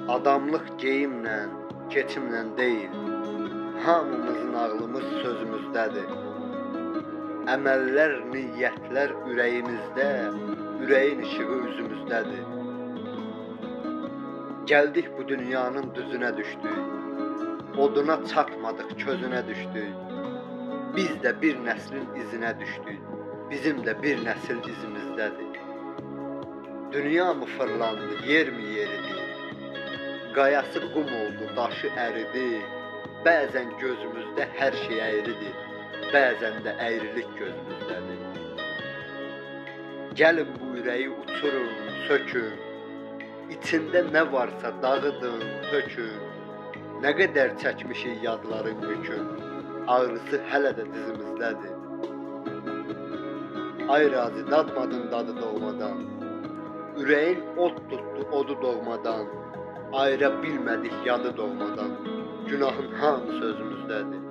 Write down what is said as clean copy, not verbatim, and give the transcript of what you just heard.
Adamlıq geyimlə, keçimlə deyil, hamımızın ağlımız sözümüzdədir. Əməllər, niyyətlər ürəyimizdə, ürəyin işığı üzümüzdədir. Gəldik bu dünyanın düzünə düşdük, oduna çatmadıq, közünə düşdük. Biz də bir nəslin izinə düşdük, bizim də bir nəsil izimizdədir. Dünya mı fırlandı, yer mi yeridi? Qayası qum oldu, daşı əridi. Bəzən gözümüzdə hər şey əyridir, bəzən də əyrilik gözümüzdədir. Gəlin bu ürəyi uçurun, sökün. İçində nə varsa dağıdın, tökün. Nə qədər çəkmişik yadların yükün, ağrısı hələ də dizimizdədir. Ay razı dadmadın dadı doğmadan, ürəyin od tutdu odu doğmadan, ayıra bilmədik yadı doğmadan, günahın hamısı özümüzdədir.